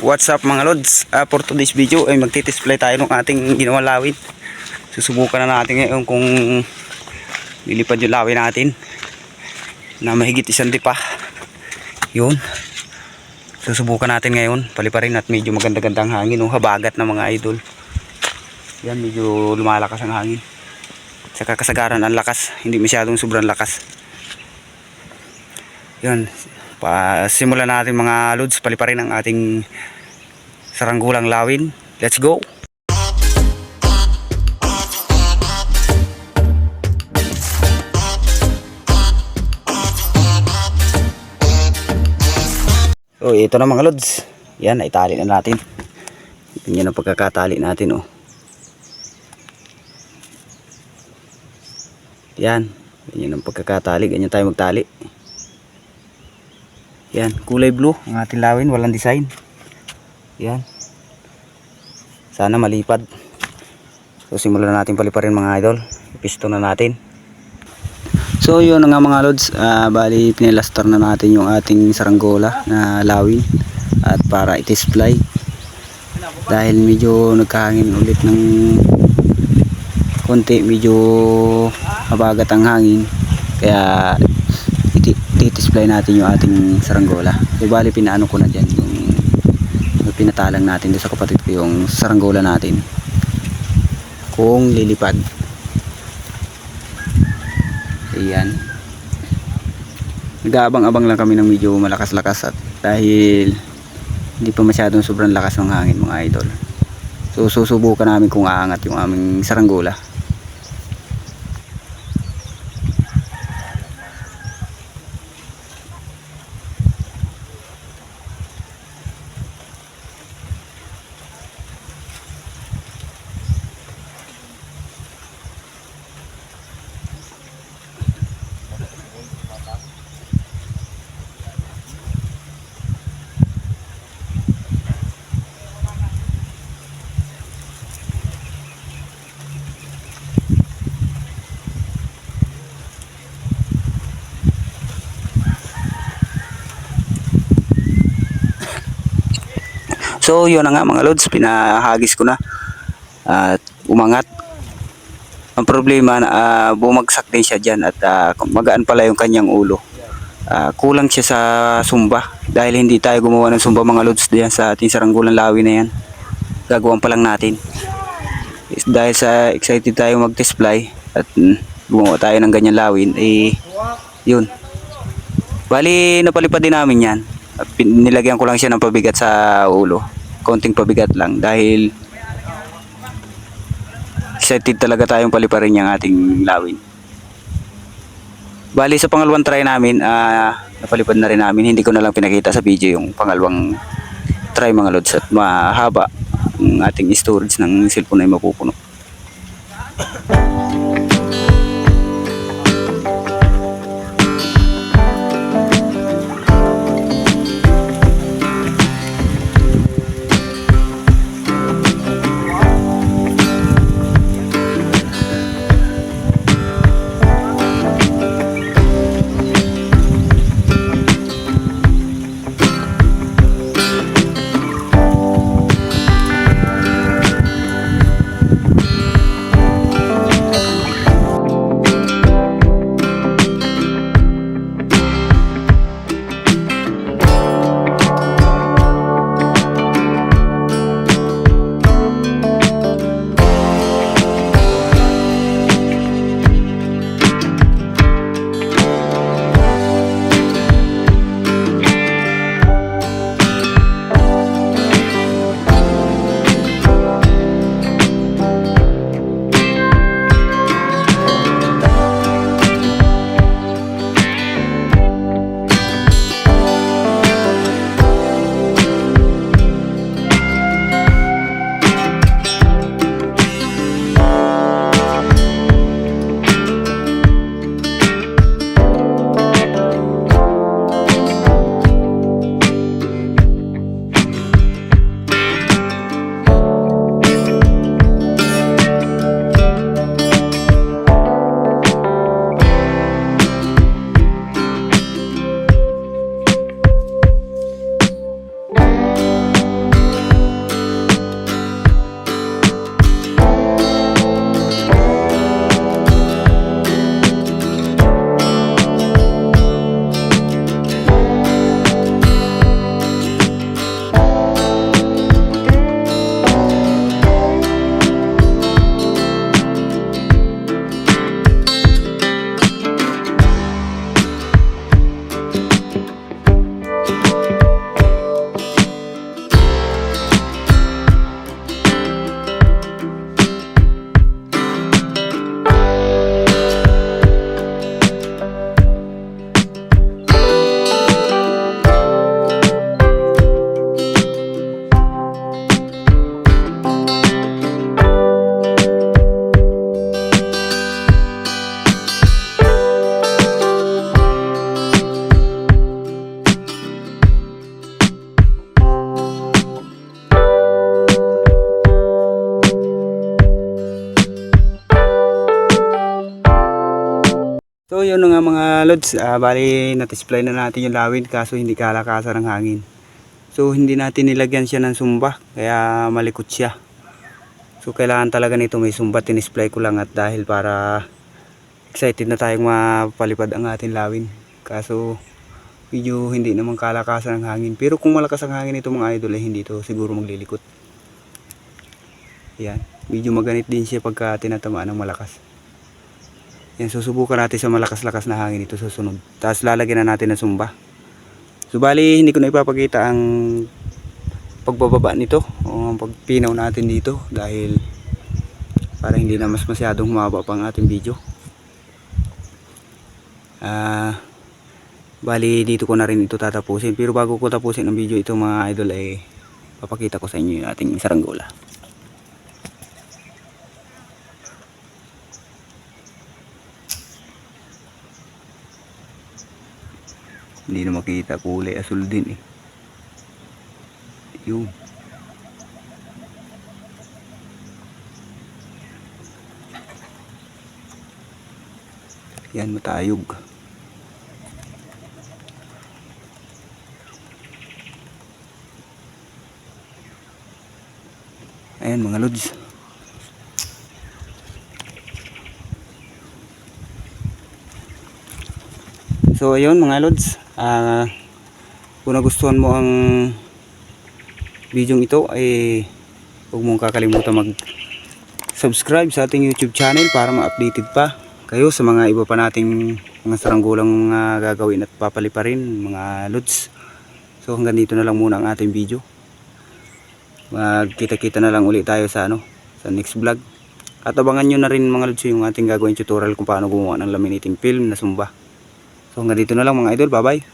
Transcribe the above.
What's up mga lods? For today's video ay magti-display tayo ng ating ginawang lawin. Susubukan na natin ngayon kung lilipad yung lawin natin na mahigit 1 dipa. Yun. Susubukan natin ngayon. Paliparin at medyo maganda-gandang hangin. Habagat na mga idol. Yan, medyo lumalakas ang hangin. Sa kasagaran ang lakas. Hindi masyadong sobrang lakas. Yan. Simulan natin mga lods. Paliparin ang ating saranggolang lawin. Let's go! So ito na mga lods. Yan, itali na natin. Ganyan ang pagkakatali natin, oh. Yan, ganyan ang pagkakatali. Ganyan tayo magtali. Yan, kulay blue ang ating lawin, walang design. Yan. Sana malipad. So simulan na natin paliparin mga idol. Piston na natin. So yun na nga mga lods, bali pinilastar na natin yung ating saranggola na lawin at para i-display. Dahil medyo nagkahangin ulit ng konti, medyo mabagat ang hangin. Kaya i-display natin yung ating saranggola. So bali pinaano ko na dyan yung pinatalang natin doon sa kapatid ko yung saranggola natin kung lilipad. Ayan, nag-aabang-abang lang kami ng medyo malakas-lakas at dahil hindi pa masyadong sobrang lakas ng hangin mga idol. So susubukan namin kung aangat yung aming saranggola. So yun na nga mga lods, pinahagis ko na at umangat. Ang problema na bumagsak din siya dyan at magaan pala yung kanyang ulo. Kulang siya sa sumba dahil hindi tayo gumawa ng sumba mga lods diyan sa ating saranggolang lawin na yan. Gagawin pa lang natin. Dahil sa excited tayo mag-display at gumawa tayo ng ganyan lawin, yun. Bali napalipad din namin yan. Nilagyan ko lang siya ng pabigat sa ulo, konting pabigat lang dahil excited talaga tayong paliparin yung ating lawin. Bali sa pangalawang try namin, napalipad na rin namin. Hindi ko na lang pinakita sa video yung pangalawang try mga lods at mahaba ang ating storage ng cellphone ay mapupuno. ayun nga mga lods, bali na-display na natin yung lawin kaso hindi kalakasan ng hangin. So hindi natin nilagyan siya ng sumba kaya malikot siya. So kailangan talaga nito may sumba, tinisplay ko lang at dahil para excited na tayong mapalipad ang ating lawin. Kaso medyo hindi naman kalakasan ng hangin. Pero kung malakas ang hangin ito mga idol ay hindi ito siguro maglilikot. Yan, medyo maganit din siya pagka tinatamaan ng malakas. Yan, susubukan natin sa malakas-lakas na hangin ito susunod. Tapos lalagyan na natin ng sumba. So bali hindi ko na ipapakita ang pagbababa nito o ang pagpinaw natin dito dahil para hindi na mas masyadong humaba pa ang ating video. Bali dito ko na rin ito tatapusin, pero bago ko tapusin ang video ito mga idol ay papakita ko sa inyo yung ating saranggola. Hindi na makita, kulay asul din eh. Yun. Yan, matayog. Ayan mga lods. So ayun mga lods, kung nagustuhan mo ang video ito ay huwag mong kakalimutan mag subscribe sa ating YouTube channel para ma-updated pa kayo sa mga iba pa nating mga saranggolang gagawin at papaliparin mga lods. So hanggang dito na lang muna ang ating video. Magkita-kita na lang ulit tayo sa sa next vlog. At abangan nyo na rin mga lods yung ating gagawin tutorial kung paano gumawa ng laminating film na sumba. So hanggang dito na lang mga idol, bye bye.